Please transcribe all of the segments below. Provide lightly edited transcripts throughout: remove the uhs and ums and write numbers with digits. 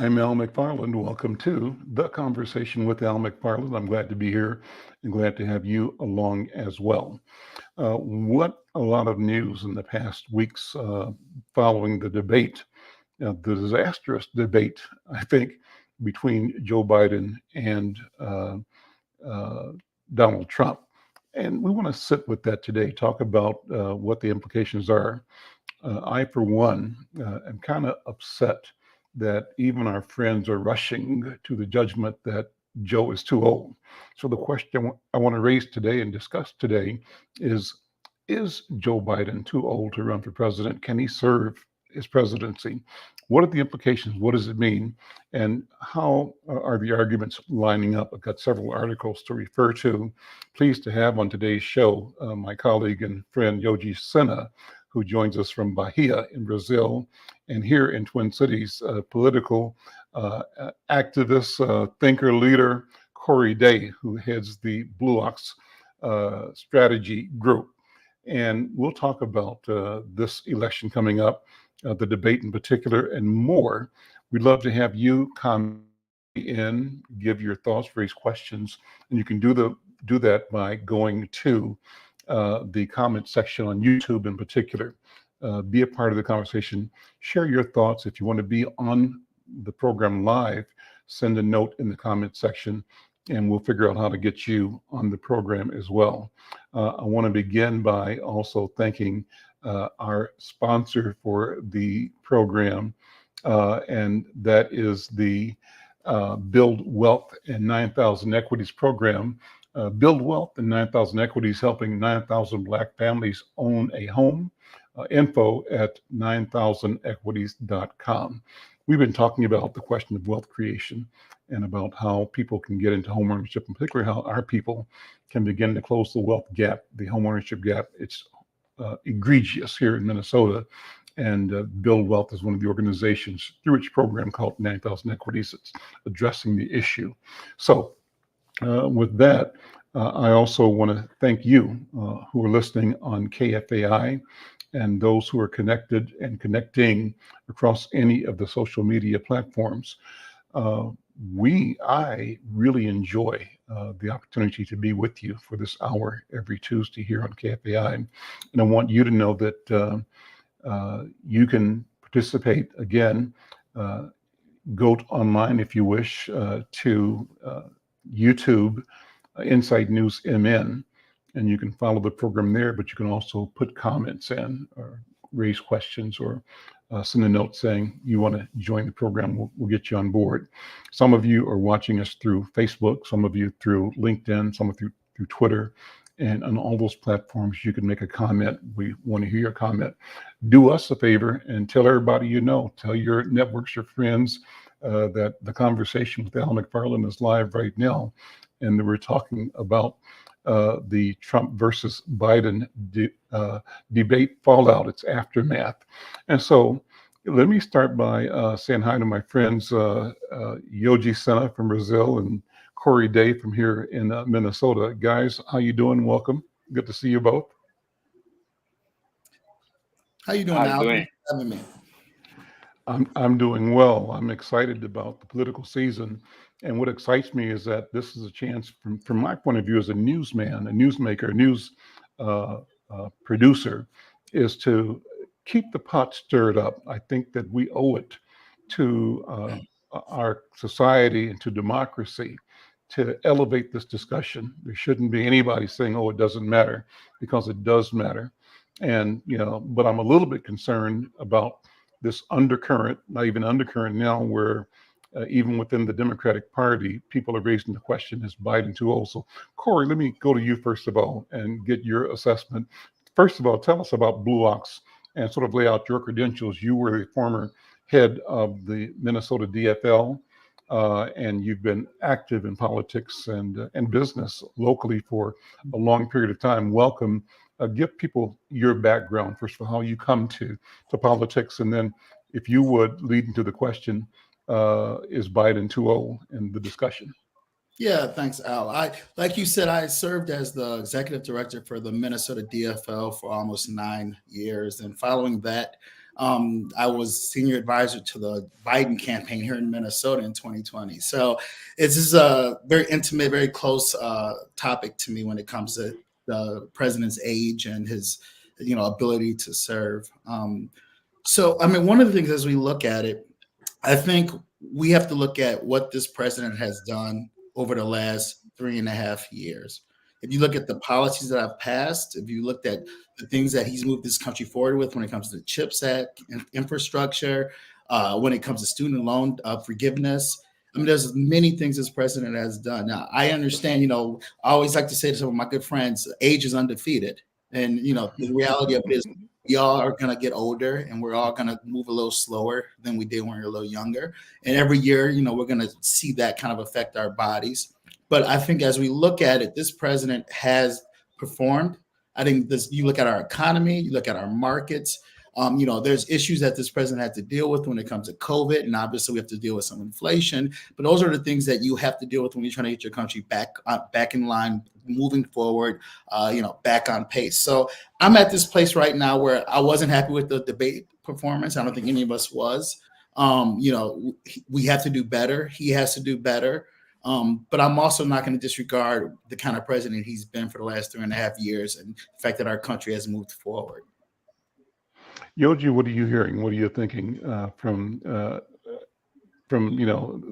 I'm Al McFarlane. Welcome to the Conversation with Al McFarlane. I'm glad to be here and glad to have you along as well. What a lot of news in the past weeks following the debate, the disastrous debate, I think, between Joe Biden and uh, Donald Trump. And we want to sit with that today, talk about what the implications are. I, for one, am kind of upset that even our friends are rushing to the judgment that Joe is too old. So the question I want to raise today and discuss today is Joe Biden too old to run for president? Can he serve his presidency? What are the implications? What does it mean? And how are the arguments lining up? I've got several articles to refer to. Pleased to have on today's show my colleague and friend Yogi Sena, who joins us from Bahia in Brazil, and here in Twin Cities, political activist, thinker, leader, Corey Day, who heads the Blue Ox strategy group. And we'll talk about this election coming up, the debate in particular, and more. We'd love to have you come in, give your thoughts, raise questions, and you can do that by going to the comment section on YouTube in particular. Be a part of the conversation. Share your thoughts. If you want to be on the program live, send a note in the comment section and we'll figure out how to get you on the program as well. I want to begin by also thanking our sponsor for the program, and that is the Build Wealth and 9,000 Equities program. Build Wealth and 9,000 Equities, helping 9,000 Black families own a home. Info at 9000equities.com. We've been talking about the question of wealth creation and about how people can get into home ownership, in particular how our people can begin to close the wealth gap, the home ownership gap. It's egregious here in Minnesota. And Build Wealth is one of the organizations through its program called 9,000 Equities. It's addressing the issue. So with that, I also want to thank you who are listening on KFAI and those who are connected and connecting across any of the social media platforms. I really enjoy the opportunity to be with you for this hour every Tuesday here on KFAI. And I want you to know that you can participate again. Go online if you wish to YouTube Insight News MN, and you can follow the program there, but you can also put comments in or raise questions or send a note saying you want to join the program. We'll get you on board. Some of you are watching us through Facebook, some of you through LinkedIn, some of you through Twitter. And on all those platforms, you can make a comment. We want to hear your comment. Do us a favor and tell everybody you know. Tell your networks, your friends, that the Conversation with Al McFarlane is live right now. And we're talking about the Trump versus Biden debate fallout, its aftermath. And so let me start by saying hi to my friends, Yogi Sena from Brazil and Corey Day from here in Minnesota. Guys, how you doing? Welcome. Good to see you both. How you doing, Al? Thanks for having me. I'm doing well. I'm excited about the political season. And what excites me is that this is a chance, from my point of view as a newsman, a newsmaker, a news producer, is to keep the pot stirred up. I think that we owe it to our society and to democracy to elevate this discussion. There shouldn't be anybody saying, oh, it doesn't matter, because it does matter. And, but I'm a little bit concerned about this undercurrent, not even undercurrent now, where even within the Democratic Party, people are raising the question, is Biden too old? So, Corey, let me go to you first of all and get your assessment. First of all, tell us about Blue Ox and sort of lay out your credentials. You were the former head of the Minnesota DFL, and you've been active in politics and business locally for a long period of time. Welcome. Give people your background, first of all, how you come to politics, and then if you would lead into the question, is Biden too old in the discussion? Yeah, thanks, Al. Like you said, I served as the executive director for the Minnesota DFL for almost 9 years. And following that, I was senior advisor to the Biden campaign here in Minnesota in 2020. So this is a very intimate, very close topic to me when it comes to the president's age and his, ability to serve. So, I mean, one of the things as we look at it, I think we have to look at what this president has done over the last 3.5 years. If you look at the policies that have passed, if you looked at the things that he's moved this country forward with when it comes to the CHIPS Act, infrastructure, when it comes to student loan forgiveness, I mean, there's many things this president has done. Now, I understand, I always like to say to some of my good friends, age is undefeated. And, the reality of it is we all are going to get older and we're all going to move a little slower than we did when we were a little younger. And every year, we're going to see that kind of affect our bodies. But I think as we look at it, this president has performed. I think you look at our economy, you look at our markets. There's issues that this president had to deal with when it comes to COVID, and obviously we have to deal with some inflation. But those are the things that you have to deal with when you're trying to get your country back in line, moving forward, back on pace. So I'm at this place right now where I wasn't happy with the debate performance. I don't think any of us was. We have to do better. He has to do better. But I'm also not going to disregard the kind of president he's been for the last 3.5 years and the fact that our country has moved forward. Yoji, what are you hearing? What are you thinking from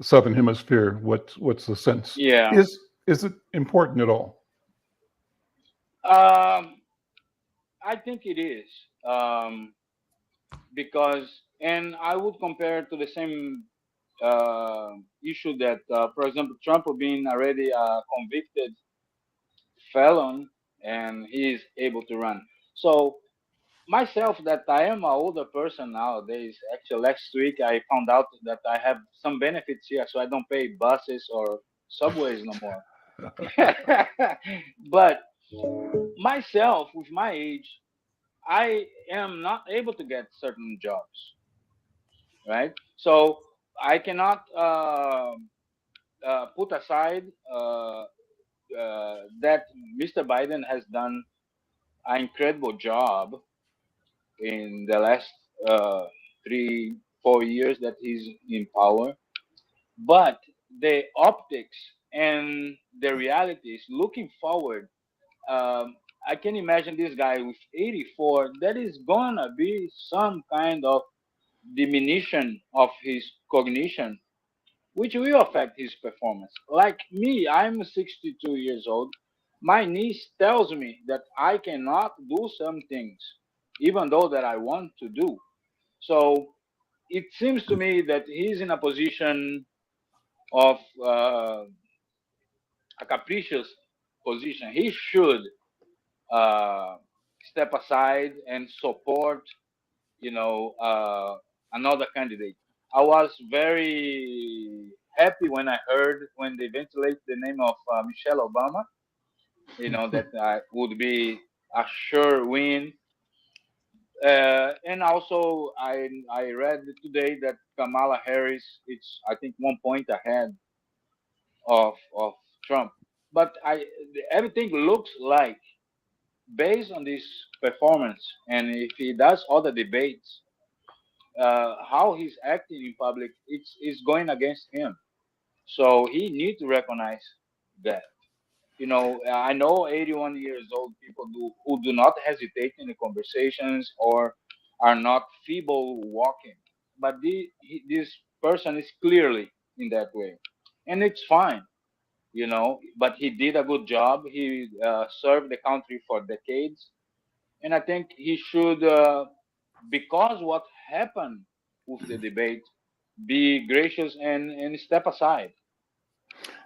Southern Hemisphere? What's the sense? Yeah. Is it important at all? I think it is, because, and I would compare to the same issue that, for example, Trump being already a convicted felon and he is able to run. So myself, that I am an older person nowadays. Actually, last week I found out that I have some benefits here, so I don't pay buses or subways no more. But myself, with my age, I am not able to get certain jobs, right? So I cannot put aside that Mr. Biden has done an incredible job in the last 3, 4 years that he's in power. But the optics and the reality is looking forward. I can imagine this guy with 84. That is gonna be some kind of diminution of his cognition, which will affect his performance. Like me, I'm 62 years old. My niece tells me that I cannot do some things, even though that I want to do. So it seems to me that he's in a position of a capricious position. He should uh, step aside and support, another candidate. I was very happy when I heard when they ventilate the name of Michelle Obama. That would be a sure win. And also, I read today that Kamala Harris it's I think 1 point ahead of Trump. But everything looks like, based on this performance, and if he does all the debates, how he's acting in public, it's going against him. So he needs to recognize that. I know 81 years old people who do not hesitate in the conversations or are not feeble walking, but this person is clearly in that way, and it's fine. But he did a good job. He served the country for decades, and I think he should, because what happened with the debate, be gracious and step aside.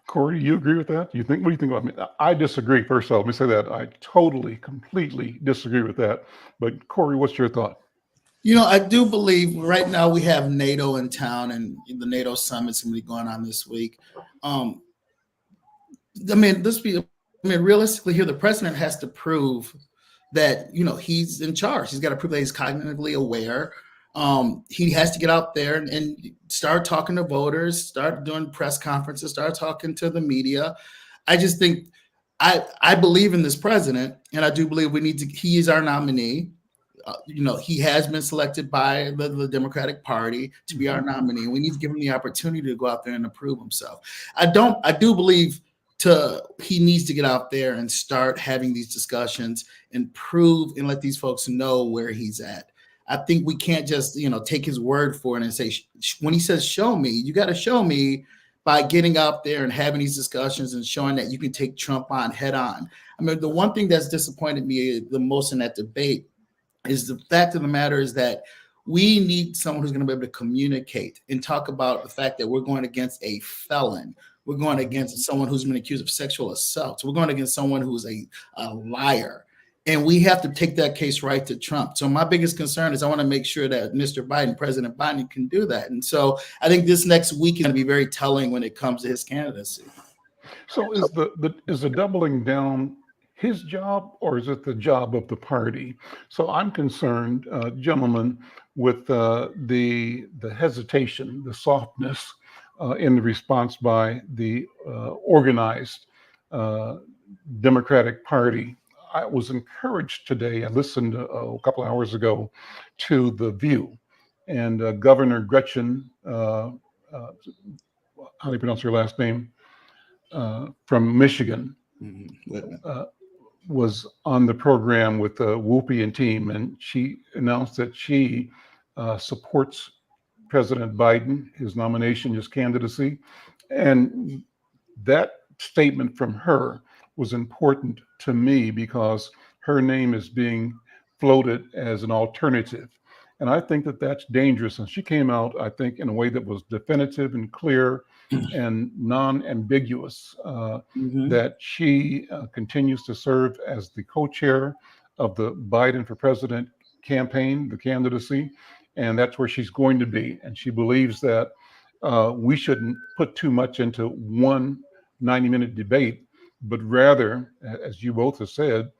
Corey, you agree with that? What do you think about me? I disagree. First of all, let me say that I totally, completely disagree with that. But Corey, what's your thought? I do believe right now we have NATO in town, and the NATO summit's going to be going on this week. Realistically, here the president has to prove that he's in charge. He's got to prove that he's cognitively aware. He has to get out there and start talking to voters, start doing press conferences, start talking to the media. I just think I believe in this president, and I do believe he is our nominee. he has been selected by the Democratic Party to be our nominee. We need to give him the opportunity to go out there and prove himself. I do believe he needs to get out there and start having these discussions and prove and let these folks know where he's at. I think we can't just, take his word for it and say, when he says, show me, you got to show me by getting out there and having these discussions and showing that you can take Trump on head on. I mean, the one thing that's disappointed me the most in that debate is the fact of the matter is that we need someone who's going to be able to communicate and talk about the fact that we're going against a felon. We're going against someone who's been accused of sexual assault. We're going against someone who's a liar. And we have to take that case right to Trump. So my biggest concern is I want to make sure that Mr. Biden, President Biden, can do that. And so I think this next week is going to be very telling when it comes to his candidacy. So is the doubling down his job, or is it the job of the party? So I'm concerned, gentlemen, with the hesitation, the softness in the response by the organized Democratic Party. I was encouraged today. I listened a couple of hours ago to The View, and Governor Gretchen, how do you pronounce her last name, from Michigan, was on the program with Whoopi and team, and she announced that she supports President Biden, his nomination, his candidacy, and that statement from her was important to me because her name is being floated as an alternative. And I think that that's dangerous. And she came out, I think, in a way that was definitive and clear and non-ambiguous, that she continues to serve as the co-chair of the Biden for President campaign, the candidacy, and that's where she's going to be. And she believes that we shouldn't put too much into one 90-minute debate, but rather, as you both have said,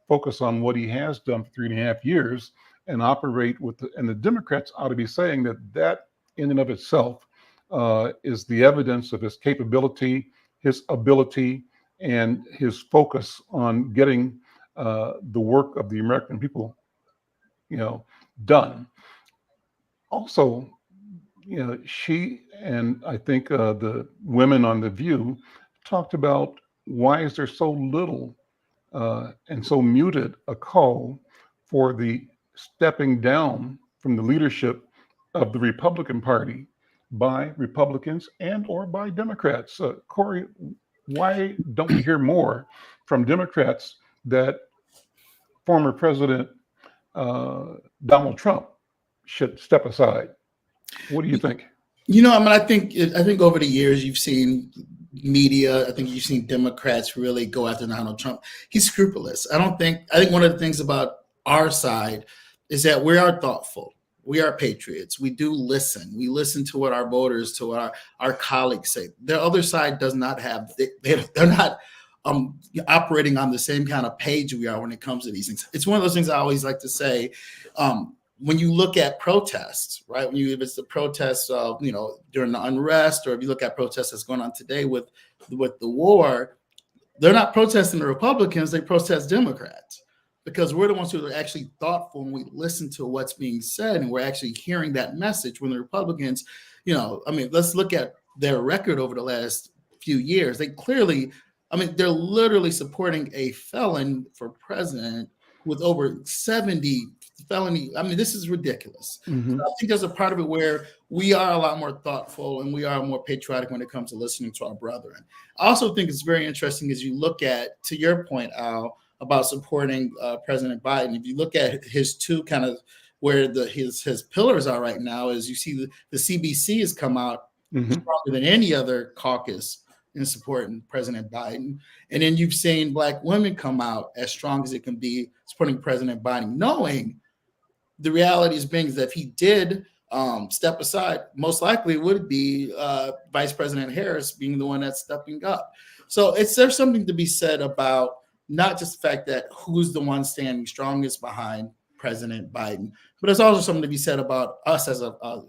focus on what he has done for 3.5 years and operate with and the Democrats ought to be saying that in and of itself is the evidence of his capability, his ability, and his focus on getting the work of the American people, done. Also, she and I think the women on The View talked about why is there so little and so muted a call for the stepping down from the leadership of the Republican Party by Republicans and or by Democrats. Corey, why don't we hear more from Democrats that former President Donald Trump should step aside? What do you think? I think over the years you've seen media, I think you've seen Democrats really go after Donald Trump. He's scrupulous. I think one of the things about our side is that we are thoughtful. We are patriots. We do listen. We listen to what our voters, to what our colleagues say. The other side does not have, they're not operating on the same kind of page we are when it comes to these things. It's one of those things I always like to say, when you look at protests, right? If it's the protests of, during the unrest, or if you look at protests that's going on today with the war, they're not protesting the Republicans, they protest Democrats, because we're the ones who are actually thoughtful and we listen to what's being said and we're actually hearing that message. When the Republicans, let's look at their record over the last few years. They clearly, they're literally supporting a felon for president with over 70 felony. This is ridiculous. Mm-hmm. So I think there's a part of it where we are a lot more thoughtful and we are more patriotic when it comes to listening to our brethren. I also think it's very interesting as you look at, to your point, Al, about supporting President Biden. If you look at his two kind of where his pillars are right now, is you see the CBC has come out stronger than any other caucus in supporting President Biden. And then you've seen Black women come out as strong as it can be supporting President Biden, knowing the reality is being that if he did step aside, most likely it would be Vice President Harris being the one that's stepping up. So there's something to be said about not just the fact that who's the one standing strongest behind President Biden, but there's also something to be said about us as the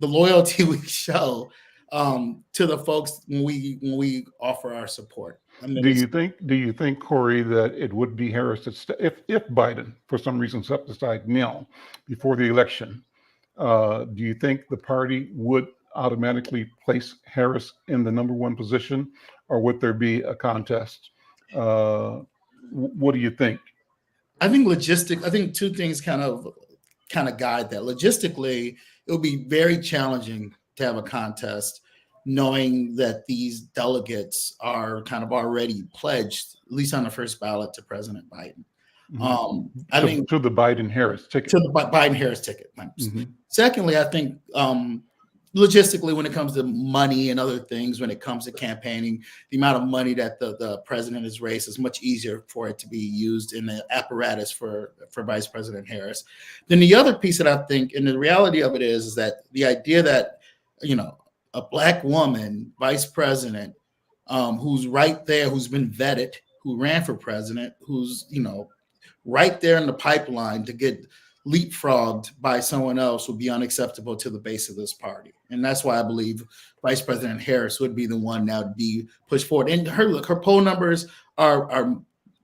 loyalty we show to the folks when we offer our support. I mean, Do you think, Corey, that it would be Harris that if Biden for some reason stepped aside now before the election, do you think the party would automatically place Harris in the number one position, or would there be a contest? What do you think? I think two things kind of guide that. Logistically, it would be very challenging to have a contest, knowing that these delegates are kind of already pledged, at least on the first ballot, to President Biden. Mhm. I To, think to the Biden Harris ticket. to the Biden Harris ticket. Hmm. Secondly, I think logistically, when it comes to money and other things, when it comes to campaigning, the amount of money that the president has raised is much easier for it to be used in the apparatus for Vice President Harris. Then the other piece that I think, and the reality of it is that the idea that, you know, a black woman vice president, who's right there, who's been vetted, who ran for president, who's, you know, right there in the pipeline to get leapfrogged by someone else would be unacceptable to the base of this party. And that's why I believe Vice President Harris would be the one that would be pushed forward. And her poll numbers are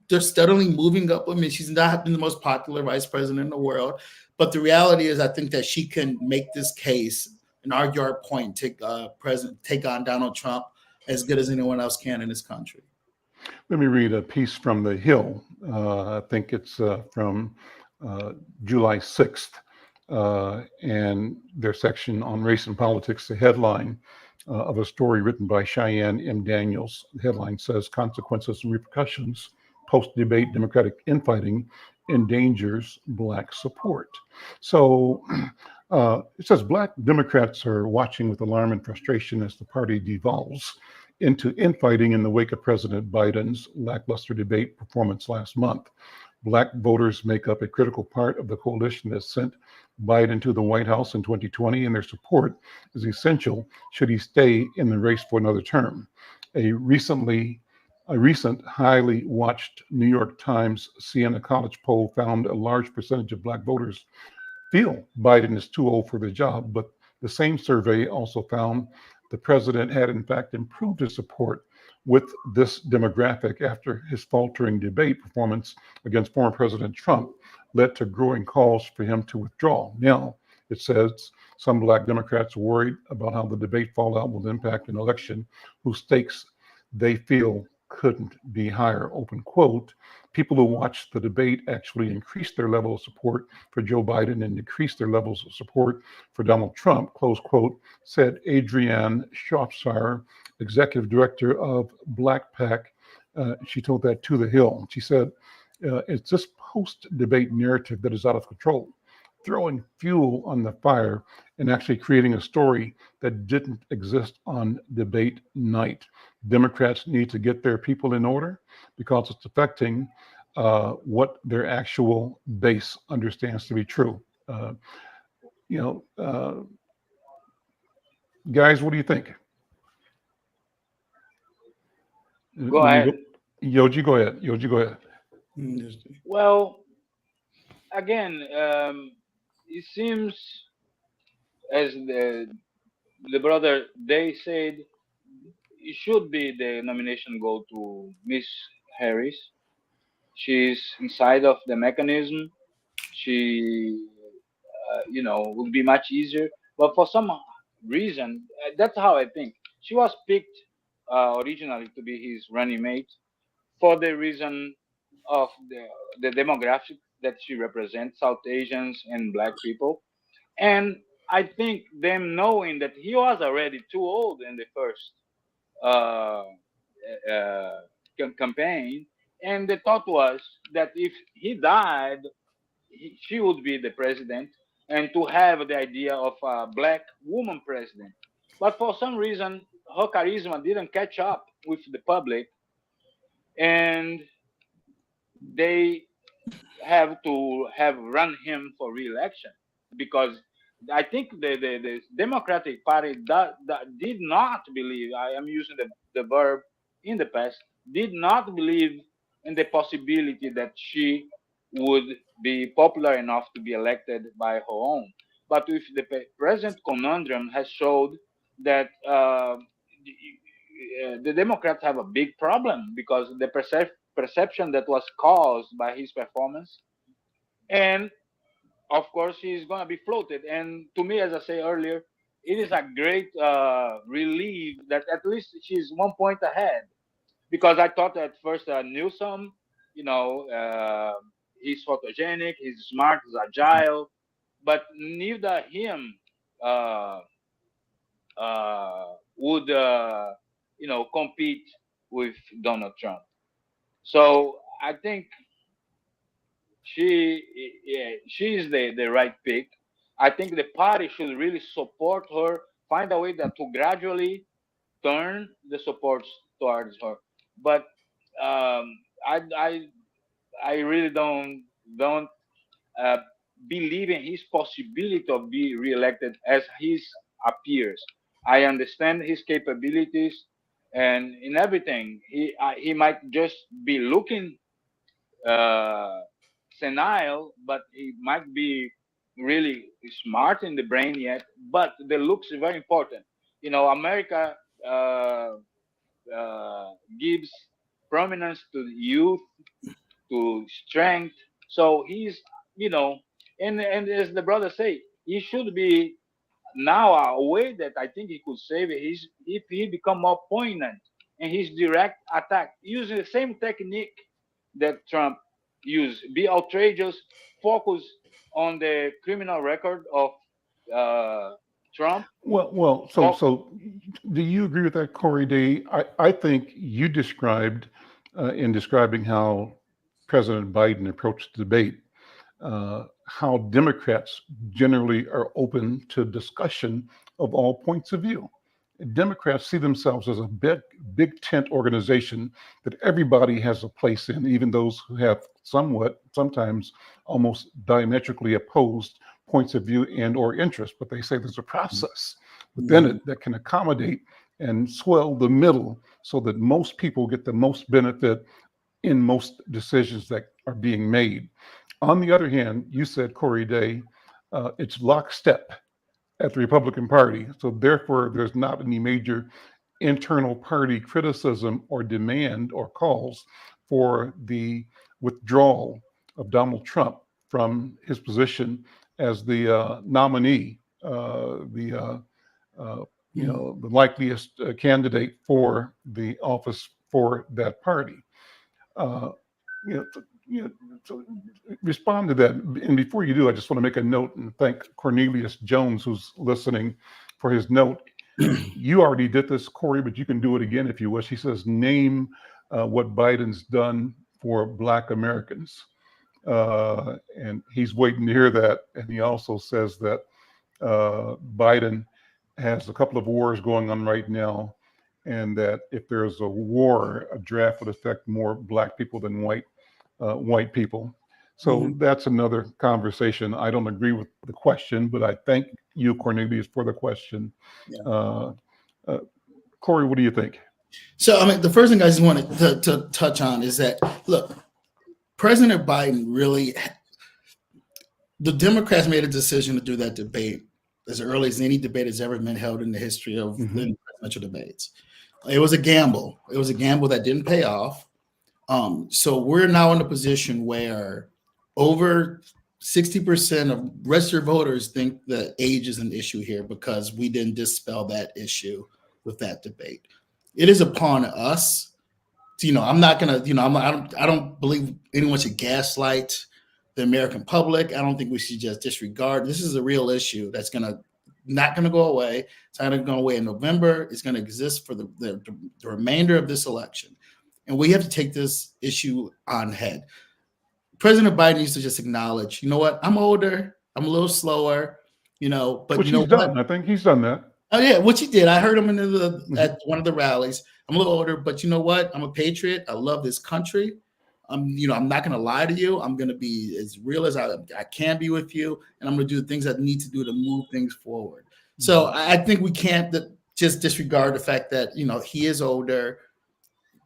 they're steadily moving up. I mean, she's not been the most popular vice president in the world, but the reality is, I think that she can make this case and argue our point, take on Donald Trump as good as anyone else can in this country. Let me read a piece from The Hill. I think it's from July 6th, and their section on race and politics, the headline of a story written by Cheyenne M. Daniels. The headline says, "Consequences and Repercussions, Post-Debate Democratic Infighting Endangers Black Support." So it says, Black Democrats are watching with alarm and frustration as the party devolves into infighting in the wake of President Biden's lackluster debate performance last month. Black voters make up a critical part of the coalition that sent Biden to the White House in 2020, and their support is essential should he stay in the race for another term. A recent highly watched New York Times Siena College poll found a large percentage of Black voters feel Biden is too old for the job, but the same survey also found the president had in fact improved his support with this demographic after his faltering debate performance against former President Trump led to growing calls for him to withdraw. Now, it says some Black Democrats are worried about how the debate fallout will impact an election whose stakes they feel couldn't be higher, open quote. People who watched the debate actually increased their level of support for Joe Biden and decreased their levels of support for Donald Trump, close quote, said Adrienne Shropshire, executive director of Black PAC. She told that to The Hill. She said, it's this post-debate narrative that is out of control, throwing fuel on the fire and actually creating a story that didn't exist on debate night. Democrats need to get their people in order because it's affecting what their actual base understands to be true. You know, guys, what do you think? Go Let me go. ahead. Yoji, go ahead. Yoji, go ahead. Well, again, it seems as the brother they said it should be the nomination go to Miss Harris. She's inside of the mechanism. She, would be much easier. But for some reason, that's how I think. She was picked originally to be his running mate for the reason of the demographic that she represents, South Asians and Black people. And I think them knowing that he was already too old in the first uh, uh, campaign, and the thought was that if he died, she would be the president, and to have the idea of a black woman president. But for some reason, her charisma didn't catch up with the public, and they have to have run him for re-election because I think the Democratic Party that did not believe. I am using the verb in the past. Did not believe in the possibility that she would be popular enough to be elected by her own. But with the present conundrum has showed that the Democrats have a big problem because the perception that was caused by his performance, and of course he's going to be floated. And to me, as I say earlier, it is a great relief that at least she's 1 point ahead, because I thought at first Newsom, you know, he's photogenic, he's smart, he's agile, but neither him uh, would compete with Donald Trump. So I think she is the right pick. I think the party should really support her, find a way that to gradually turn the support towards her. But um, I I I really don't uh, believe in his possibility of be reelected as his appears. I understand his capabilities and in everything. He might just be looking uh, senile, but he might be really smart in the brain yet. But the looks is very important. You know, America uh, gives prominence to youth, to strength. So he's, you know, and as the brother say, he should be now a way that I think he could save it is if he become more poignant in his direct attack, using the same technique that Trump used. Be outrageous, focus on the criminal record of uh, Trump. Well, Talk, so do you agree with that, Corey D? I think you described in describing how President Biden approached the debate, how Democrats generally are open to discussion of all points of view. Democrats see themselves as a big tent organization that everybody has a place in, even those who have sometimes almost diametrically opposed points of view and or interest. But they say there's a process within it that can accommodate and swell the middle so that most people get the most benefit in most decisions that are being made. On the other hand, you said, Corey Day, it's lockstep at the Republican Party. So therefore, there's not any major internal party criticism or demand or calls for the withdrawal of Donald Trump from his position as the nominee, the likeliest candidate for the office for that party. Uh, you know, so respond to that. And before you do, I just want to make a note and thank Cornelius Jones, who's listening, for his note. You already did this, Corey, but you can do it again if you wish. He says, name what Biden's done for Black Americans. And he's waiting to hear that. And he also says that Biden has a couple of wars going on right now, and that if there's a war, a draft would affect more Black people than white people. So that's another conversation. I don't agree with the question, but I thank you, Cornelius, for the question. Yeah. Corey, what do you think? So, I mean, the first thing I just wanted to touch on is that, look, President Biden really, the Democrats made a decision to do that debate as early as any debate has ever been held in the history of the presidential debates. It was a gamble. It was a gamble that didn't pay off. So we're now in a position where over 60% of registered voters think that age is an issue here because we didn't dispel that issue with that debate. It is upon us to, I'm not gonna, I don't believe anyone should gaslight the American public. I don't think we should just disregard. This is a real issue that's not gonna go away. It's not gonna go away in November. It's gonna exist for the remainder of this election. And we have to take this issue on head. President Biden needs to just acknowledge, you know what, I'm older, I'm a little slower, but which he's done. I think he's done that. Oh yeah, which he did. I heard him at one of the rallies. I'm a little older, but you know what? I'm a patriot. I love this country. I'm not going to lie to you. I'm going to be as real as I can be with you, and I'm going to do the things I need to do to move things forward. So I think we can't just disregard the fact that he is older.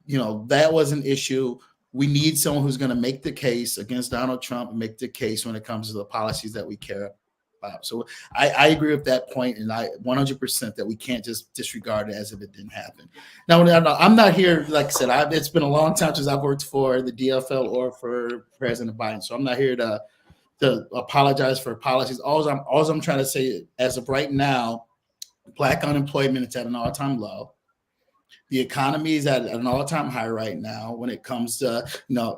That was an issue. We need someone who's going to make the case against Donald Trump and make the case when it comes to the policies that we care about. So I agree with that point, and I 100% that we can't just disregard it as if it didn't happen. Now, I'm not here, like I said, it's been a long time since I've worked for the DFL or for President Biden, so I'm not here to apologize for policies. All I'm trying to say, as of right now, Black unemployment is at an all-time low. The economy is at an all-time high right now when it comes to,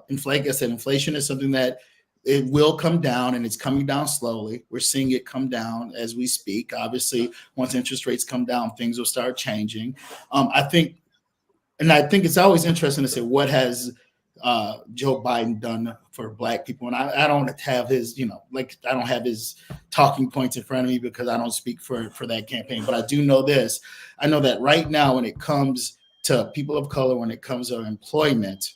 inflation. Like I said, inflation is something that it will come down, and it's coming down slowly. We're seeing it come down as we speak. Obviously, once interest rates come down, things will start changing. I think it's always interesting to say, what has Joe Biden done for Black people? And I don't have his, I don't have his talking points in front of me because I don't speak for that campaign. But I do know this. I know that right now, when it comes to people of color, when it comes to employment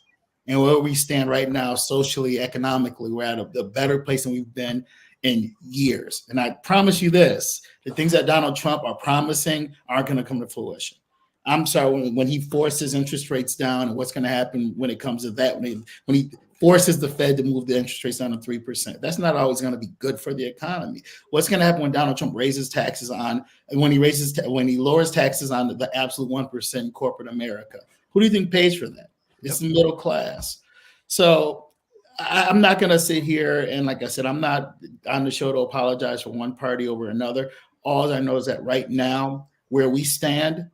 and where we stand right now, socially, economically, we're at a better place than we've been in years. And I promise you this, the things that Donald Trump are promising aren't going to come to fruition. I'm sorry, when he forces interest rates down, and what's going to happen when it comes to that, when he forces the Fed to move the interest rates down to 3%, that's not always going to be good for the economy. What's going to happen when Donald Trump raises taxes when he lowers taxes on the absolute 1% in corporate America? Who do you think pays for that? It's the middle class. So I'm not going to sit here and, like I said, I'm not on the show to apologize for one party over another. All I know is that right now, where we stand,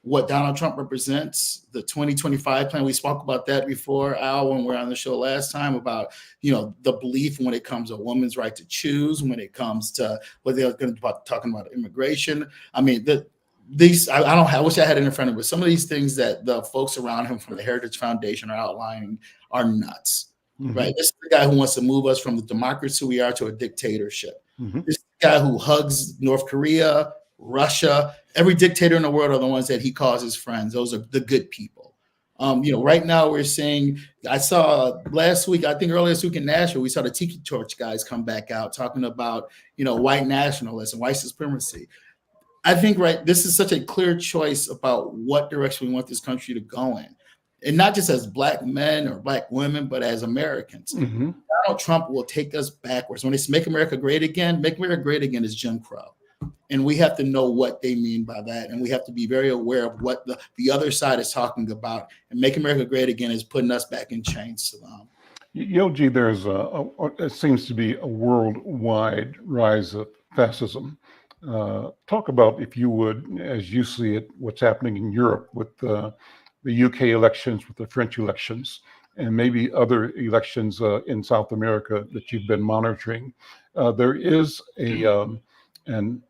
what Donald Trump represents, the 2025 plan. We spoke about that before, Al, when we were on the show last time, about the belief when it comes to a woman's right to choose, when it comes to what they're going to be talking about immigration. I mean, I wish I had it in front of me, but some of these things that the folks around him from the Heritage Foundation are outlining are nuts. Mm-hmm. Right? This is the guy who wants to move us from the democracy we are to a dictatorship. Mm-hmm. This is the guy who hugs North Korea, Russia. Every dictator in the world are the ones that he calls his friends. Those are the good people. Right now we're seeing, I saw last week, I think earlier this week in Nashville, we saw the Tiki Torch guys come back out talking about, white nationalism, white supremacy. I think, this is such a clear choice about what direction we want this country to go in. And not just as Black men or Black women, but as Americans. Mm-hmm. Donald Trump will take us backwards. When they say Make America Great Again is Jim Crow. And we have to know what they mean by that. And we have to be very aware of what the other side is talking about. And Make America Great Again is putting us back in chains. Yogi, there's it seems to be a worldwide rise of fascism. Talk about, if you would, as you see it, what's happening in Europe with the UK elections, with the French elections, and maybe other elections in South America that you've been monitoring. There is an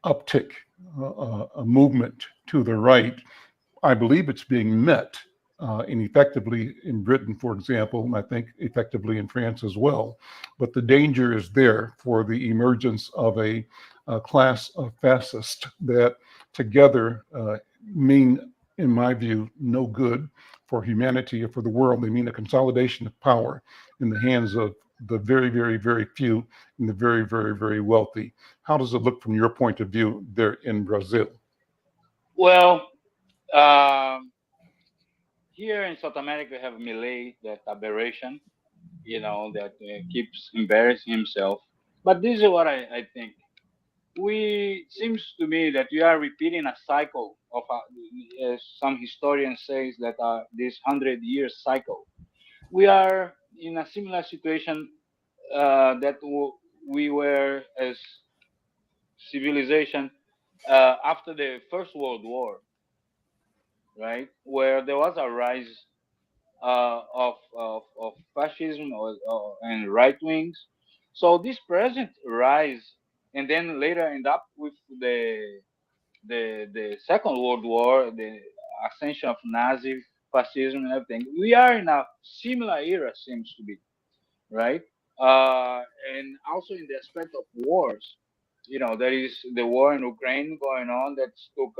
uptick, a movement to the right. I believe it's being met ineffectively in Britain, for example, and I think effectively in France as well. But the danger is there for the emergence of a class of fascists that together mean, in my view, no good for humanity or for the world. They mean a consolidation of power in the hands of the very, very, very few and the very, very, very wealthy. How does it look from your point of view there in Brazil? Well, here in South America, we have Milei, that aberration, that keeps embarrassing himself. But this is what I think. Seems to me that we are repeating a cycle of, as some historians say, that this 100-year cycle. We are in a similar situation that we were as civilization after the First World War, right? Where there was a rise of fascism and right wings. So this present rise, and then later end up with the Second World War, the ascension of Nazi fascism and everything. We are in a similar era, seems to be, right? And also in the aspect of wars, there is the war in Ukraine going on that took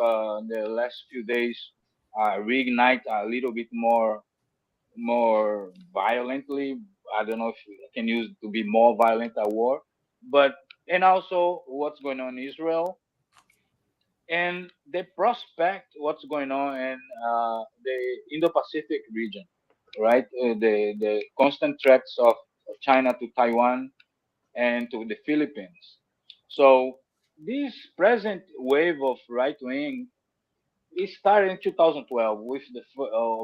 the last few days reignite a little bit more violently. I don't know if you can use to be more violent at war, but and also what's going on in Israel and the prospect what's going on in the Indo-Pacific region, right? The constant threats of China to Taiwan and to the Philippines. So this present wave of right wing, it started in 2012 with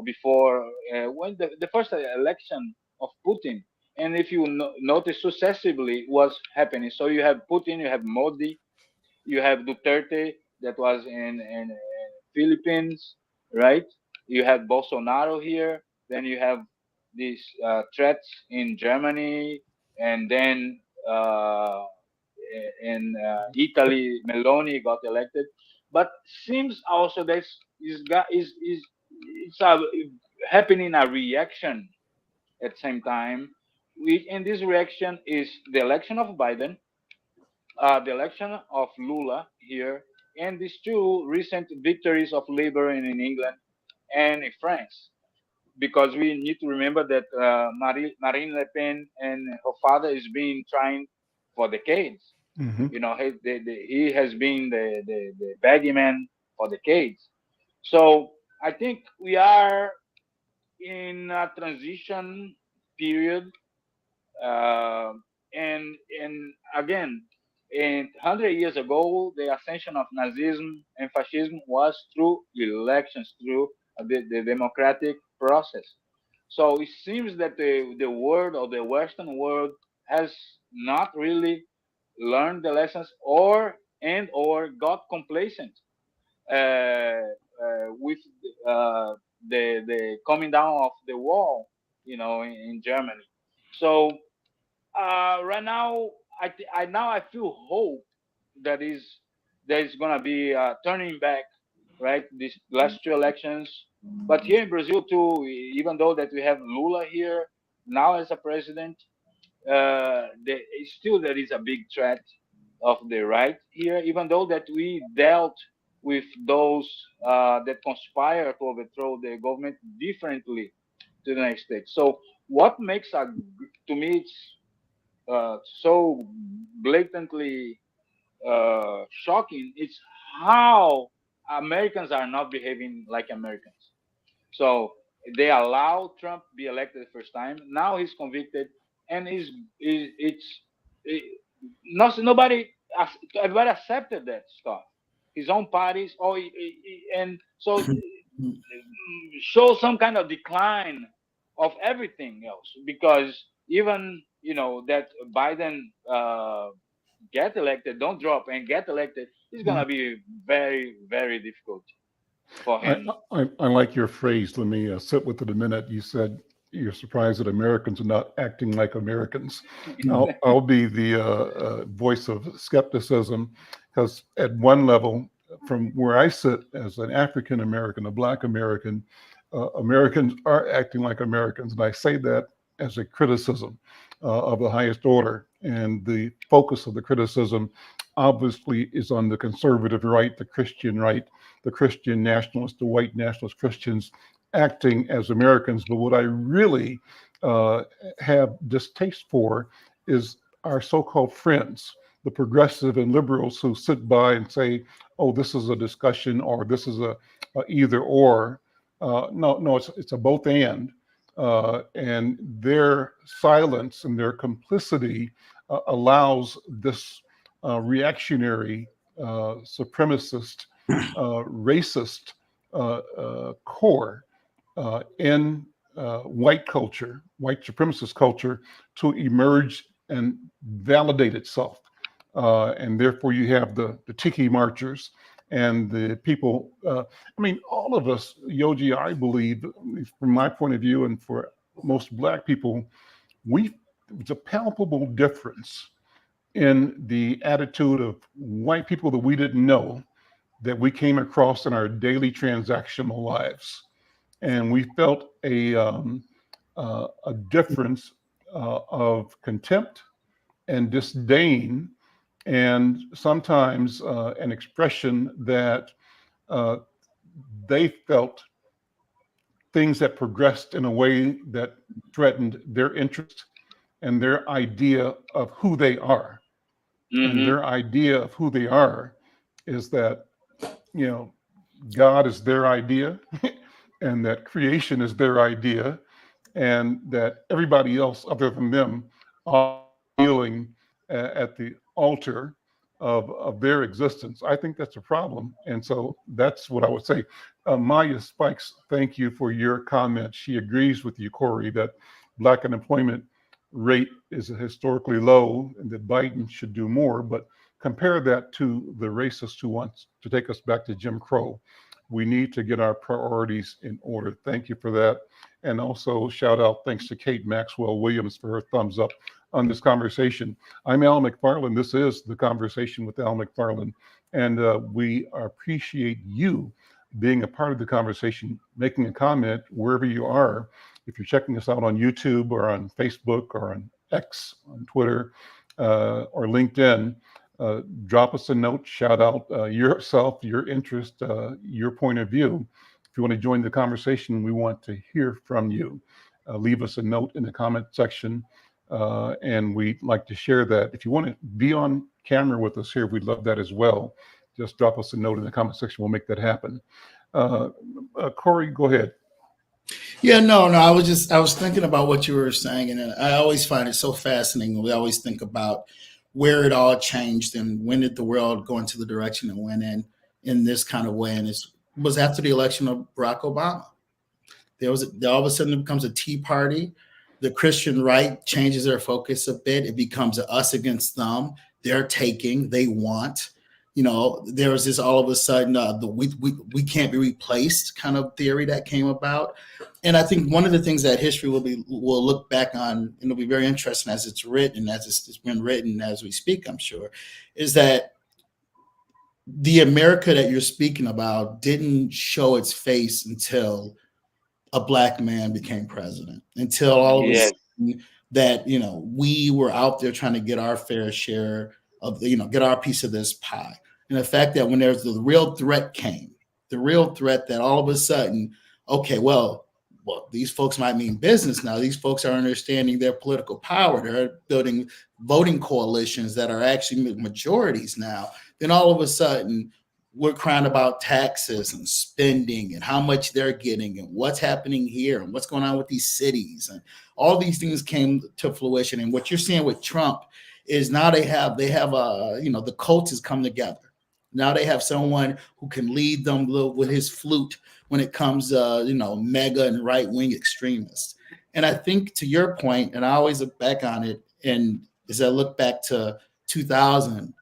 before when the first election of Putin. And if you notice, successively was happening. So you have Putin, you have Modi, you have Duterte that was in Philippines, right? You have Bolsonaro here. Then you have these threats in Germany, and then in Italy, Meloni got elected. But seems also that is it's happening a reaction at the same time. And this reaction is the election of Biden, the election of Lula here, and these two recent victories of Labour in England and in France. Because we need to remember that Marine Le Pen and her father is being trying for decades. Hmm. You know, he has been the baggy man for decades. So I think we are in a transition period, uh, and again, 100 years ago, the ascension of Nazism and fascism was through elections, through the democratic process. So it seems that the world or the Western world has not really learned the lessons or got complacent with the coming down of the wall, in Germany. So right now, I feel hope that is there is gonna be turning back, right? These last two elections, but here in Brazil too, even though that we have Lula here now as a president, still there is a big threat of the right here, even though that we dealt with those that conspire to overthrow the government differently to the United States. So what makes to me it's so blatantly shocking is how Americans are not behaving like Americans. So they allow Trump be elected the first time. Now he's convicted, and it's it, nobody, everybody accepted that stuff. His own parties, and so show some kind of decline of everything else, because even that Biden get elected, don't drop and get elected, is gonna be very, very difficult for I, him. I like your phrase. Let me sit with it a minute. You said you're surprised that Americans are not acting like Americans. I'll be the voice of skepticism, because at one level, from where I sit as an African American, a Black American, Americans are acting like Americans. And I say that as a criticism of the highest order. And the focus of the criticism obviously is on the conservative right, the Christian right, the Christian nationalists, the white nationalist Christians acting as Americans. But what I really uh, have distaste for is our so-called friends, the progressive and liberals who sit by and say, "Oh, this is a discussion," or "This is a either or." No, no, it's a both and their silence and their complicity allows this reactionary, supremacist, racist core in white culture, white supremacist culture, to emerge and validate itself. And therefore, you have the tiki marchers and the people. I mean, all of us, Yogi, I believe, from my point of view, and for most Black people, it's a palpable difference in the attitude of white people that we didn't know, that we came across in our daily transactional lives, and we felt a difference of contempt and disdain, and sometimes an expression that uh, they felt things that progressed in a way that threatened their interest and their idea of who they are. And Hmm. their idea of who they are is that, you know, God is their idea, and that creation is their idea, and that everybody else other than them ought to be kneeling at the altar of their existence. I think that's a problem. And so that's what I would say. Maya Spikes, thank you for your comment. She agrees with you, Corey, that Black unemployment rate is historically low and that Biden should do more. But compare that to the racist who wants to take us back to Jim Crow. We need to get our priorities in order. Thank you for that. And also shout out, thanks to Kate Maxwell Williams for her thumbs up on this conversation. I'm Al McFarlane. This is the Conversation with Al McFarlane. And we appreciate you being a part of the conversation, making a comment wherever you are. If you're checking us out on YouTube or on Facebook or on X, on Twitter, or LinkedIn, drop us a note, shout out yourself, your interest, your point of view. If you want to join the conversation, we want to hear from you. Leave us a note in the comment section, and we'd like to share that. If you want to be on camera with us here, we'd love that as well. Just drop us a note in the comment section. We'll make that happen. Corey, go ahead. Yeah, no. I was thinking about what you were saying, and I always find it so fascinating. We always think about where it all changed and when did the world go into the direction it went in this kind of way. And it was after the election of Barack Obama. All of a sudden it becomes a Tea Party. The Christian right changes their focus a bit. It becomes us against them. They're taking, they want. There was this all of a sudden we can't be replaced kind of theory that came about. And I think one of the things that history will look back on, and it'll be very interesting as it's written, as it's been written as we speak, I'm sure, is that the America that you're speaking about didn't show its face until a Black man became president, until all of a sudden that, we were out there trying to get our fair share of, get our piece of this pie. And the fact that when there's the real threat came, the real threat that all of a sudden, okay, well, these folks might mean business now. These folks are understanding their political power. They're building voting coalitions that are actually majorities now. Then all of a sudden, we're crying about taxes and spending and how much they're getting and what's happening here and what's going on with these cities. And all these things came to fruition. And what you're seeing with Trump is now they have the cults has come together. Now they have someone who can lead them with his flute when it comes, mega and right-wing extremists. And I think to your point, and I always look back on it, and as I look back to 2000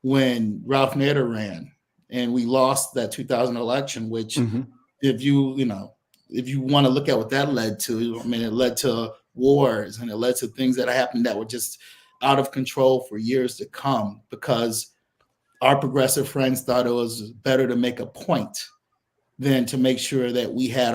when Ralph Nader ran and we lost that 2000 election, which if you want to look at what that led to, I mean, it led to wars and it led to things that happened that were just out of control for years to come because our progressive friends thought it was better to make a point than to make sure that we had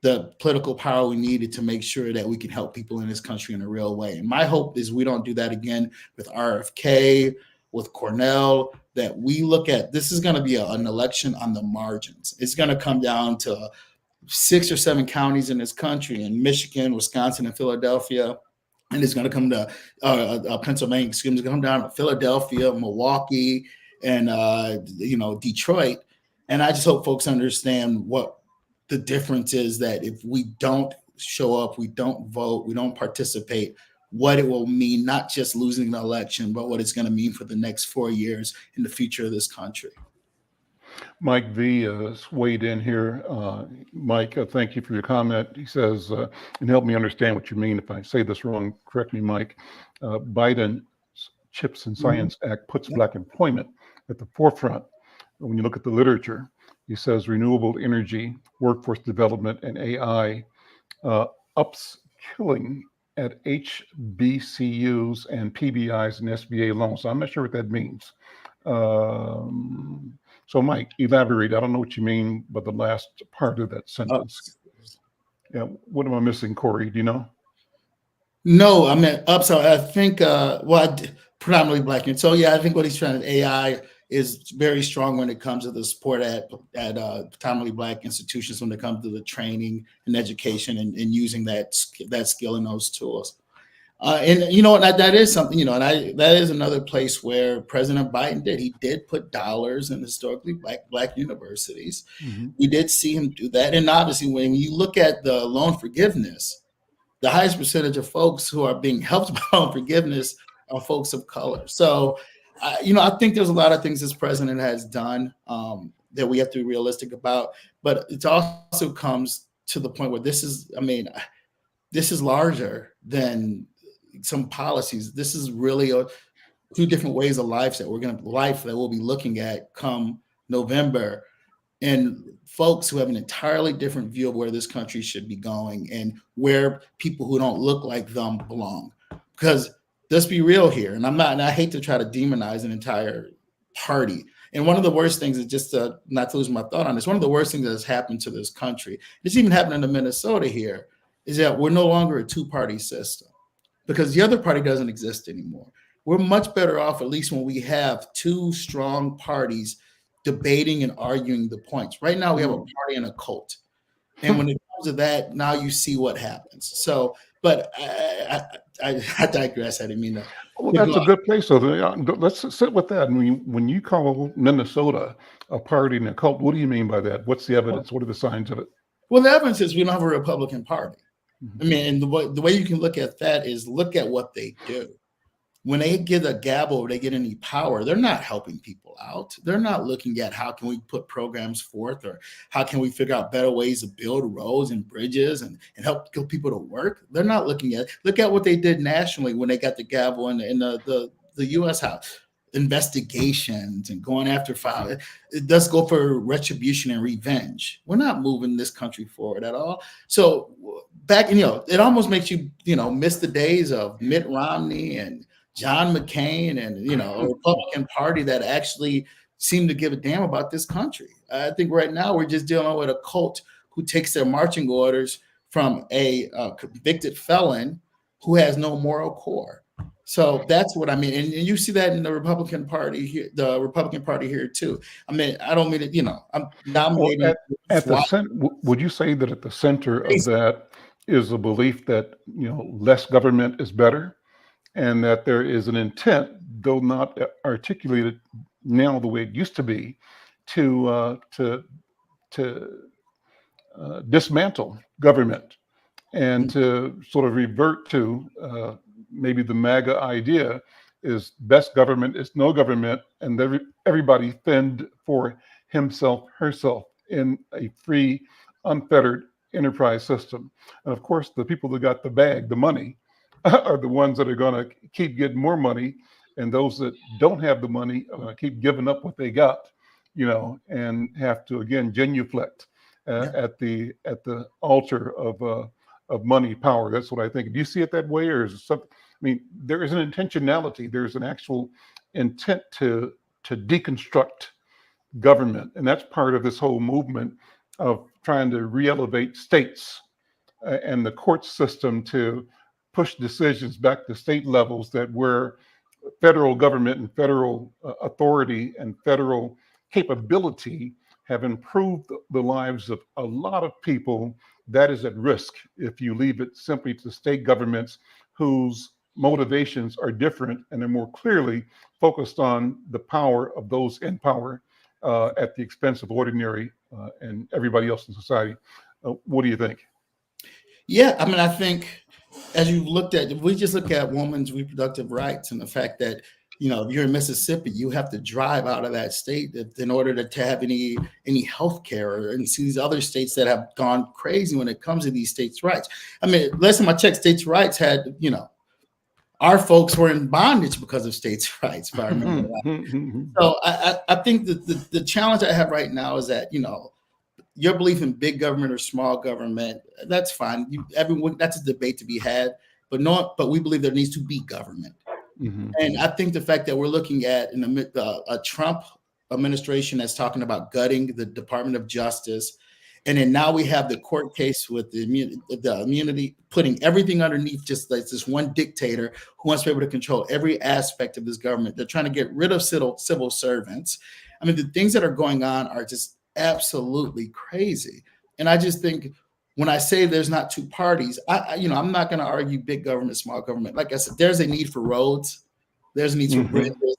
the political power we needed to make sure that we can help people in this country in a real way. And my hope is we don't do that again with RFK, with Cornell, that we look at this is going to be an election on the margins. It's going to come down to 6 or 7 counties in this country, in Michigan, Wisconsin, and Philadelphia. And it's going to come to Pennsylvania, it's going to come down to Philadelphia, Milwaukee, and Detroit. And I just hope folks understand what the difference is, that if we don't show up, we don't vote, we don't participate, what it will mean, not just losing the election, but what it's going to mean for the next 4 years in the future of this country. Mike V has weighed in here. Mike, thank you for your comment. He says, and help me understand what you mean. If I say this wrong, correct me, Mike. Biden's Chips and Science Act puts Black employment at the forefront. When you look at the literature, he says renewable energy, workforce development, and AI, upskilling at HBCUs and PBIs and SBA loans. So I'm not sure what that means. So Mike, elaborate. I don't know what you mean by the last part of that sentence. Yeah, what am I missing, Corey? Do you know? No, I mean, so I think, predominantly Black. And so, yeah, I think what he's trying to, AI is very strong when it comes to the support at predominantly Black institutions when it comes to the training and education and using that skill and those tools. And that is something, that is another place where President Biden did put dollars in historically black universities. Mm-hmm. We did see him do that. And obviously when you look at the loan forgiveness, the highest percentage of folks who are being helped by loan forgiveness are folks of color. So I think there's a lot of things this president has done that we have to be realistic about, but it also comes to the point where this is larger than some policies. This is really two different ways of life that we'll be looking at come November, and folks who have an entirely different view of where this country should be going and where people who don't look like them belong. Because let's be real here, and I hate to try to demonize an entire party. And one of the worst things is just not to lose my thought on this. One of the worst things that has happened to this country, it's even happening to Minnesota here, is that we're no longer a two-party system because the other party doesn't exist anymore. We're much better off, at least when we have two strong parties debating and arguing the points. Right now, we have a party and a cult. And when it comes to that, now you see what happens. So, but I digress. I didn't mean to. Well, that's a good place. So let's sit with that. When you call Minnesota a party and a cult, what do you mean by that? What's the evidence? What are the signs of it? Well, the evidence is we don't have a Republican Party. Mm-hmm. I mean, and the way you can look at that is look at what they do. When they get a gavel, or they get any power, they're not helping people out. They're not looking at how can we put programs forth or how can we figure out better ways to build roads and bridges and help people to work. They're not look at what they did nationally when they got the gavel in the U.S. House. Investigations and going after file. It does go for retribution and revenge. We're not moving this country forward at all. So back, it almost makes you, miss the days of Mitt Romney and John McCain and, a Republican Party that actually seemed to give a damn about this country. I think right now we're just dealing with a cult who takes their marching orders from a convicted felon who has no moral core. So that's what I mean. And you see that in the Republican Party here, too. I mean, I don't mean it, I'm nominating. Would you say that at the center of that is a belief that, less government is better and that there is an intent, though not articulated now the way it used to be, to dismantle government and to sort of revert to maybe the MAGA idea is best government is no government, and everybody fend for himself, herself in a free, unfettered enterprise system. And of course, the people that got the bag, the money, are the ones that are going to keep getting more money, and those that don't have the money are going to keep giving up what they got, and have to again genuflect at the altar of money, power. That's what I think. Do you see it that way, or is it something? I mean, there is an intentionality. There's an actual intent to deconstruct government, and that's part of this whole movement of trying to re-elevate states and the court system to push decisions back to state levels that where federal government and federal authority and federal capability have improved the lives of a lot of people. That is at risk if you leave it simply to state governments whose motivations are different and are more clearly focused on the power of those in power at the expense of ordinary and everybody else in society. What do you think? Yeah, I mean, I think as you if we just look at women's reproductive rights and the fact that, if you're in Mississippi, you have to drive out of that state in order to have any health care, and see these other states that have gone crazy when it comes to these states' rights. I mean, last time I checked, states' rights had, our folks were in bondage because of states' rights, if I remember that. So I think that the challenge I have right now is that, your belief in big government or small government, that's fine. That's a debate to be had, but we believe there needs to be government. Mm-hmm. And I think the fact that we're looking at a Trump administration that's talking about gutting the Department of Justice, and then now we have the court case with the immunity, putting everything underneath just like this one dictator who wants to be able to control every aspect of this government. They're trying to get rid of civil servants. I mean, the things that are going on are just absolutely crazy. And I just think when I say there's not two parties, I'm not going to argue big government, small government. Like I said, there's a need for roads. There's a need for bridges,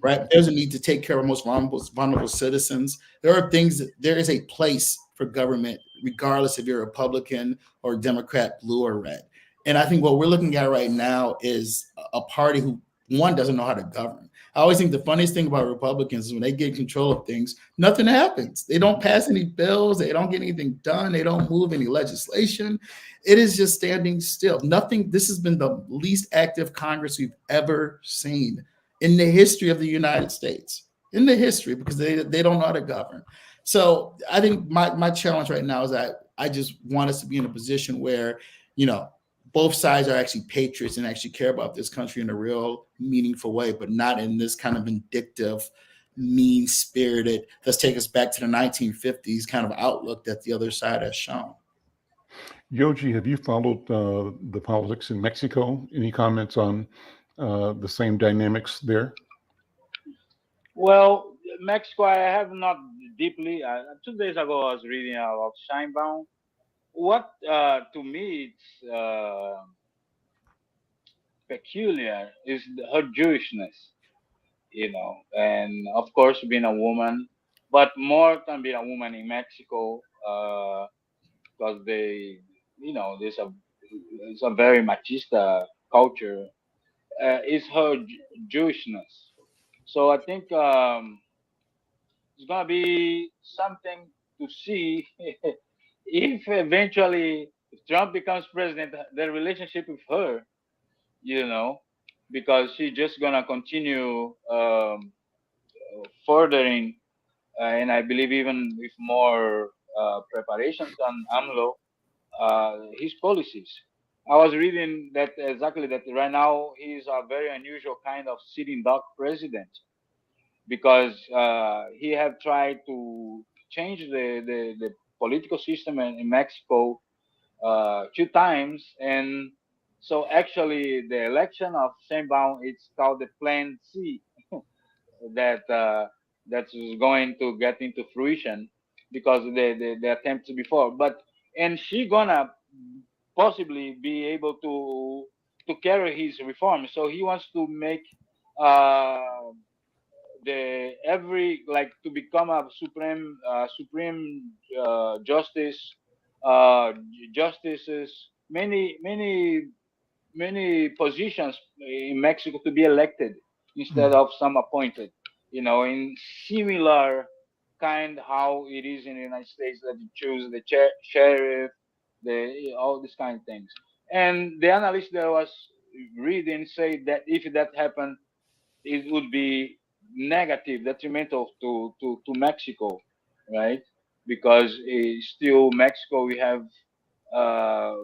right? There's a need to take care of most vulnerable citizens. There is a place for government, regardless if you're a Republican or Democrat, blue or red. And I think what we're looking at right now is a party who one doesn't know how to govern. I always think the funniest thing about Republicans is when they get control of things, nothing happens. They don't pass any bills. They don't get anything done. They don't move any legislation. It is just standing still. Nothing. This has been the least active Congress we've ever seen in the history of the United States. In the history, because they don't know how to govern. So I think my challenge right now is that I just want us to be in a position where, you know, both sides are actually patriots and actually care about this country in a real meaningful way, but not in this kind of vindictive, mean spirited, let's take us back to the 1950s kind of outlook that the other side has shown. Yoji, have you followed the politics in Mexico? Any comments on the same dynamics there? Well, Mexico, I have not deeply. 2 days ago, I was reading about Scheinbaum. What to me it's peculiar is her Jewishness, and of course being a woman, but more than being a woman in Mexico, because there's it's a very machista culture. Is her Jewishness. So I think it's gonna be something to see if eventually if Trump becomes president, the relationship with her, you know, because she's just gonna continue furthering, and I believe even with more preparations than AMLO, his policies. I was reading that exactly that right now he's a very unusual kind of sitting duck president because he have tried to change the political system in Mexico 2 times, and so actually the election of Sheinbaum it's called the Plan C that that is going to get into fruition because the attempts before, but and she gonna possibly be able to carry his reform. So he wants to make uh, the every like to become a supreme justice justices many positions in Mexico to be elected instead of some appointed, in similar kind how it is in the United States that you choose the sheriff, all these kind of things. And the analyst that I was reading say that if that happened, it would be negative, detrimental to Mexico, right? Because still Mexico, we have uh,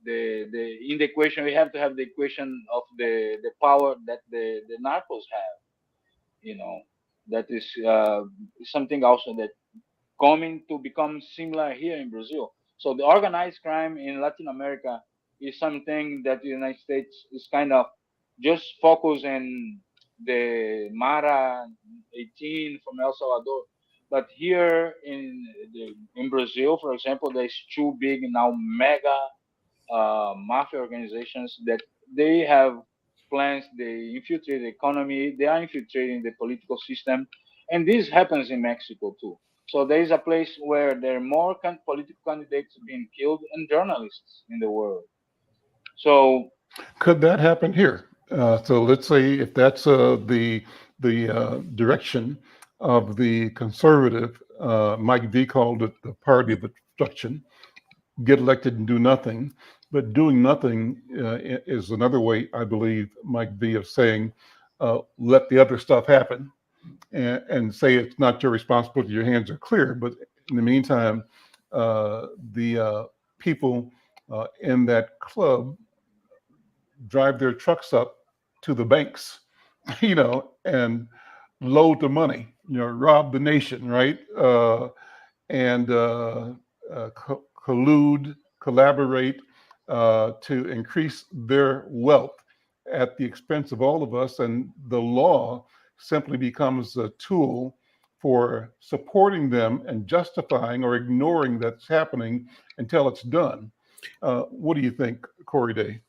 the in the equation we have to have the equation of the power that the narcos have, you know, that is something also that coming to become similar here in Brazil. So the organized crime in Latin America is something that the United States is kind of just focus in the Mara 18 from El Salvador. But here in Brazil, for example, there's two big now mega mafia organizations that they have plans, they infiltrate the economy, they are infiltrating the political system, and this happens in Mexico too. So there is a place where there are more political candidates being killed and journalists in the world. So Could that happen here? So let's say if that's the direction of the conservative, Mike V called it the party of obstruction, get elected and do nothing. But doing nothing is another way, I believe, Mike V, of saying, let the other stuff happen and say it's not your responsibility, your hands are clear. But in the meantime, the people in that club drive their trucks up to the banks, and load the money, rob the nation, right? And collude, collaborate to increase their wealth at the expense of all of us. And the law simply becomes a tool for supporting them and justifying or ignoring that's happening until it's done. What do you think, Corey Day?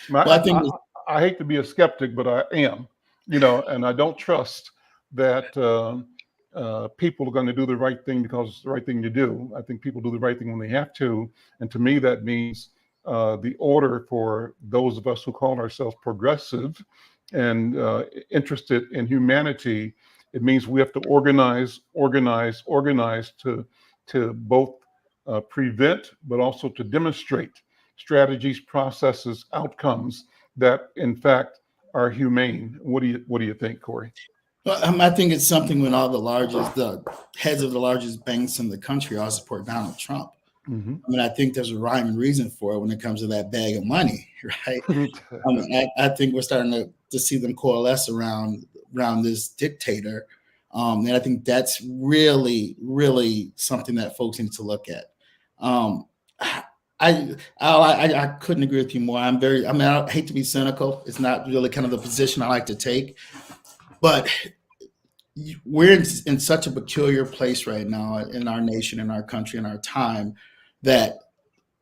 Well, I think I hate to be a skeptic, but I am, and I don't trust that people are going to do the right thing because it's the right thing to do. I think people do the right thing when they have to. And to me, that means the order for those of us who call ourselves progressive and interested in humanity, it means we have to organize to both prevent, but also to demonstrate strategies, processes, outcomes that, in fact, are humane. What do you think, Corey? Well, I think it's something when the heads of the largest banks in the country all support Donald Trump. Mm-hmm. I mean, I think there's a rhyme and reason for it when it comes to that bag of money, right? I think we're starting to see them coalesce around this dictator, and I think that's really, really something that folks need to look at. Um, I couldn't agree with you more. I mean, I hate to be cynical. It's not really kind of the position I like to take, but we're in such a peculiar place right now in our nation, in our country, in our time, that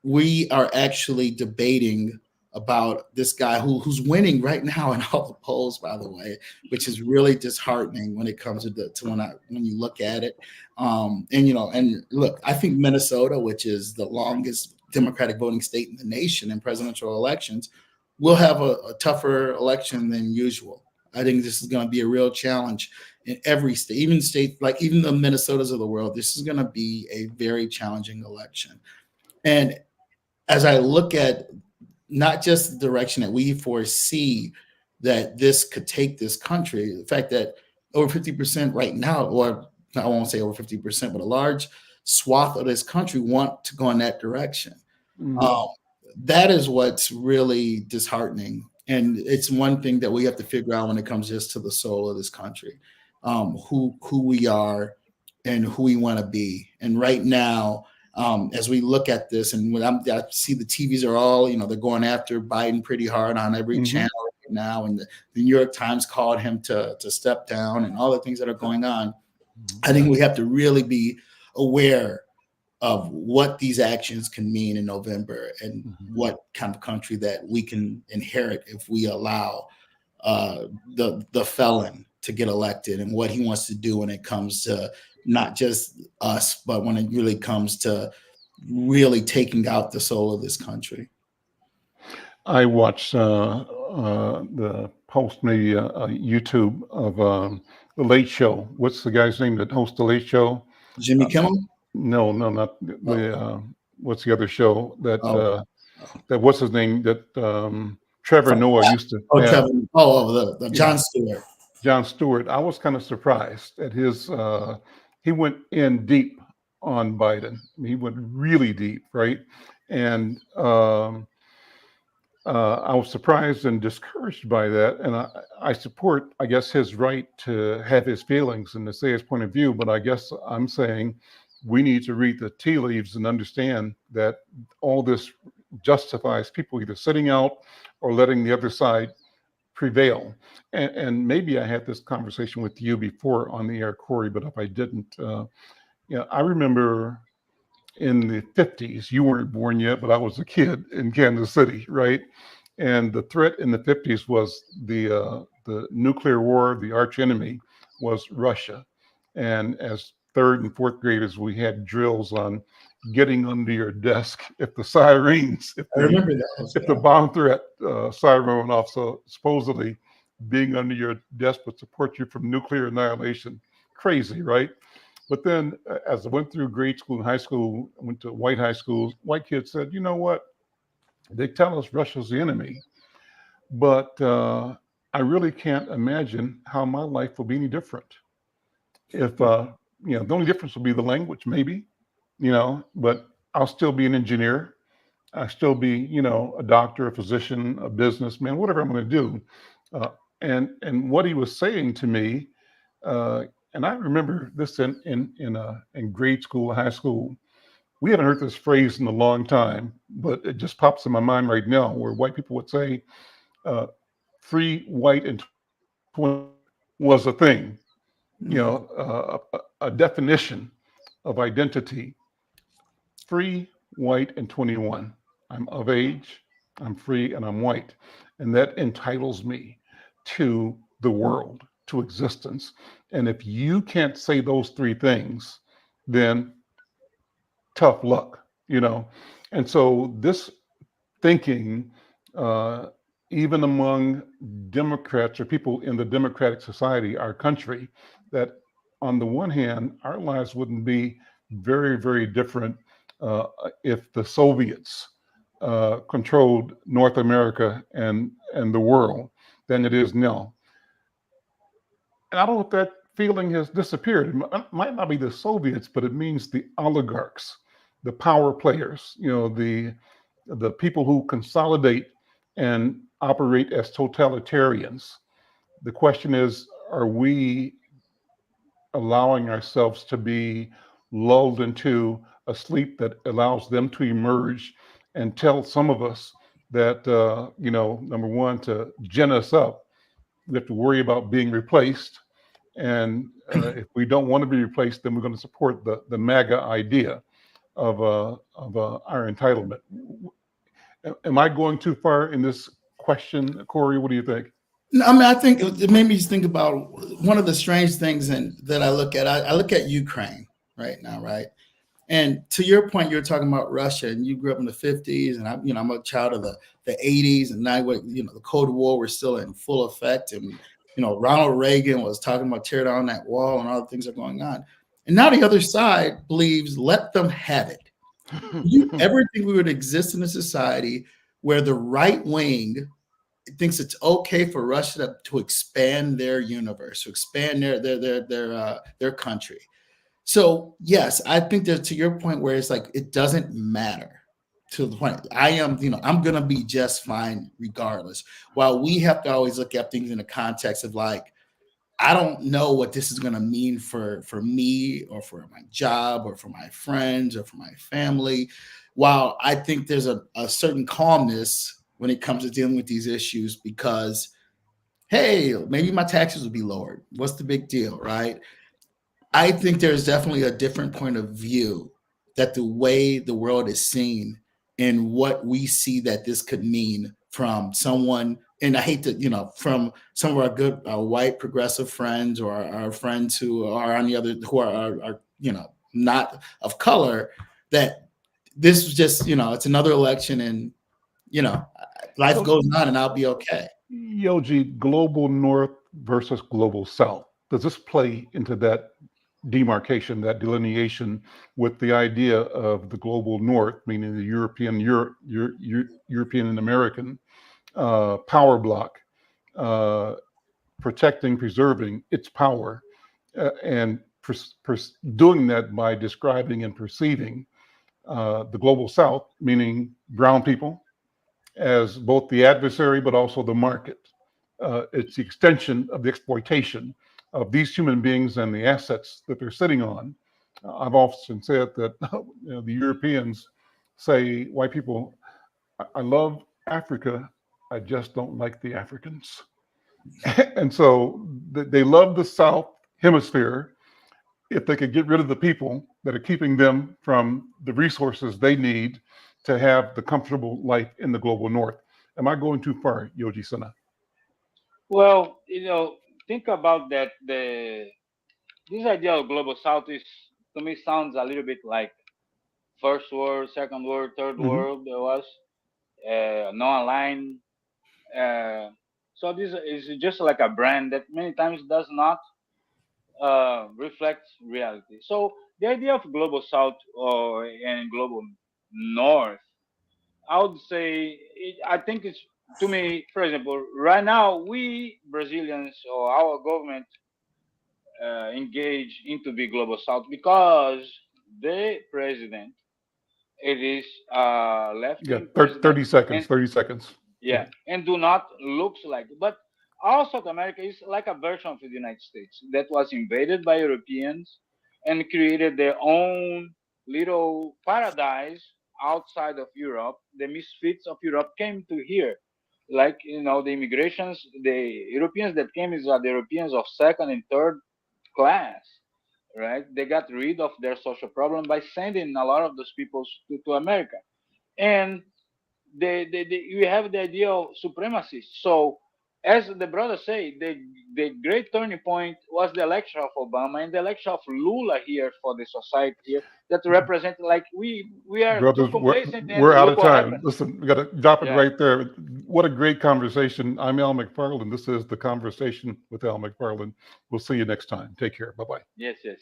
we are actually debating about this guy who's winning right now in all the polls, by the way, which is really disheartening when it comes when you look at it. And look, I think Minnesota, which is the longest Democratic voting state in the nation in presidential elections, will have a tougher election than usual. I think this is going to be a real challenge in every state, like even the Minnesotas of the world. This is going to be a very challenging election. And as I look at not just the direction that we foresee that this could take this country, the fact that over 50% right now, or I won't say over 50%, but a large swath of this country want to go in that direction. Mm-hmm. Um, that is what's really disheartening. And it's one thing that we have to figure out when it comes just to the soul of this country, who we are and who we want to be. And right now, as we look at this, and when I see the TVs are all, they're going after Biden pretty hard on every Mm-hmm. channel right now, and the New York Times called him to step down, and all the things that are going on. I think we have to really be aware of what these actions can mean in November, and Mm-hmm. what kind of country that we can inherit if we allow the felon to get elected, and what he wants to do when it comes to not just us, but when it really comes to really taking out the soul of this country. I watched the post, maybe YouTube of the Late Show. What's the guy's name that hosts the Late Show? Jimmy Uh, Kimmel? no, not Oh, the. What's the other show that oh, that what's his name that Trevor Noah used to have? Trevor. The Yeah, Jon Stewart. Jon Stewart. I was kind of surprised at his. He went in deep on Biden. He went really deep, right? And I was surprised and discouraged by that. And I support, I guess, his right to have his feelings and to say his point of view. But I guess I'm saying we need to read the tea leaves and understand that all this justifies people either sitting out or letting the other side prevail. And maybe I had this conversation with you before on the air, Corey, but if I didn't, I remember in the 50s. You weren't born yet, but I was a kid in Kansas City, right? And the threat in the 50s was the nuclear war. The arch enemy was Russia. And as third and fourth graders, we had drills on getting under your desk if the sirens, I remember those. if the bomb threat siren went off. So supposedly being under your desk would support you from nuclear annihilation. Crazy, right? But then, as I went through grade school and high school, I went to white high schools. White kids said, "You know what? They tell us Russia's the enemy, but I really can't imagine how my life will be any different. If the only difference will be the language, maybe, but I'll still be an engineer. I still be, a doctor, a physician, a businessman, whatever I'm going to do." Uh, and what he was saying to me, uh, and I remember this in grade school, high school. We haven't heard this phrase in a long time, but it just pops in my mind right now, where white people would say, uh, "Free, white, and 21" was a thing. Mhm. A definition of identity: free, white, and 21. I'm of age, I'm free, and I'm white. And that entitles me to the world, to existence. And if you can't say those three things, then tough luck. And so this thinking uh, even among Democrats or people in the democratic society, our country, that on the one hand, our lives wouldn't be very, very different uh, if the Soviets controlled North America and the world than it is now. And I don't know if that feeling has disappeared. It might not be the Soviets, but it means the oligarchs, the power players, the people who consolidate and operate as totalitarians. The question is, are we allowing ourselves to be lulled into a sleep that allows them to emerge and tell some of us that, number one, to gin us up, we have to worry about being replaced. And if we don't want to be replaced, then we're going to support the MAGA idea of our entitlement. Am I going too far in this question, Corey? What do you think? No, I mean, I think it made me think about one of the strange things that I look at. I look at Ukraine right now, right? And to your point, you're talking about Russia, and you grew up in the '50s, and I'm a child of the '80s, and now the Cold War was still in full effect, and Ronald Reagan was talking about tear down that wall, and all the things that are going on. And now the other side believes let them have it. Do you ever think we would exist in a society where the right wing thinks it's okay for Russia to expand their universe, to expand their country? So yes, I think that to your point where it's like it doesn't matter. To the point, I'm gonna be just fine regardless. While we have to always look at things in the context of like, I don't know what this is gonna mean for me or for my job or for my friends or for my family. While I think there's a certain calmness when it comes to dealing with these issues because hey, maybe my taxes will be lowered. What's the big deal, right? I think there's definitely a different point of view that the way the world is seen and what we see that this could mean from someone, and I hate to, from some of our good white progressive friends or our friends who are on the other, who are not of color, that this was just, it's another election and, you know, life So, goes on and I'll be okay. Yoji, global north versus global south. Does this play into that demarcation, that delineation, with the idea of the global north, meaning the European and American power bloc, uh, protecting, preserving its power, and doing that by describing and perceiving the global south, meaning brown people, as both the adversary but also the market. It's the extension of the exploitation of these human beings and the assets that they're sitting on. I've often said that the Europeans say, white people, I love Africa, I just don't like the Africans. And so they love the South Hemisphere if they could get rid of the people that are keeping them from the resources they need to have the comfortable life in the global north. Am I going too far, Yoji Sana? Well, think about that. This idea of global south is, to me, sounds a little bit like first world, second world, third Mm-hmm. world. There was non-aligned. Uh, so this is just like a brand that many times does not reflect reality. So the idea of global south or and global north, I would say, I think it's, to me, for example, right now we Brazilians or our government engage into the global south because the president, it is a left Yeah, wing president, 30 seconds, and 30 seconds. yeah, and do not looks like. But all South America is like a version of the United States that was invaded by Europeans and created their own little paradise outside of Europe. The misfits of Europe came to here. Like, the immigrations, the Europeans that came is the Europeans of second and third class, right? They got rid of their social problem by sending a lot of those people to America. And you have the idea of supremacy. So as the brother say, the great turning point was the election of Obama and the election of Lula here for the society here that represent like we are too Brothers, complacent and we're out look of what time. happened. Listen, we got to drop it Yeah. right there. What a great conversation. I'm Al McFarlane. This is The Conversation with Al McFarlane. We'll see you next time. Take care. Bye-bye. Yes. Yes.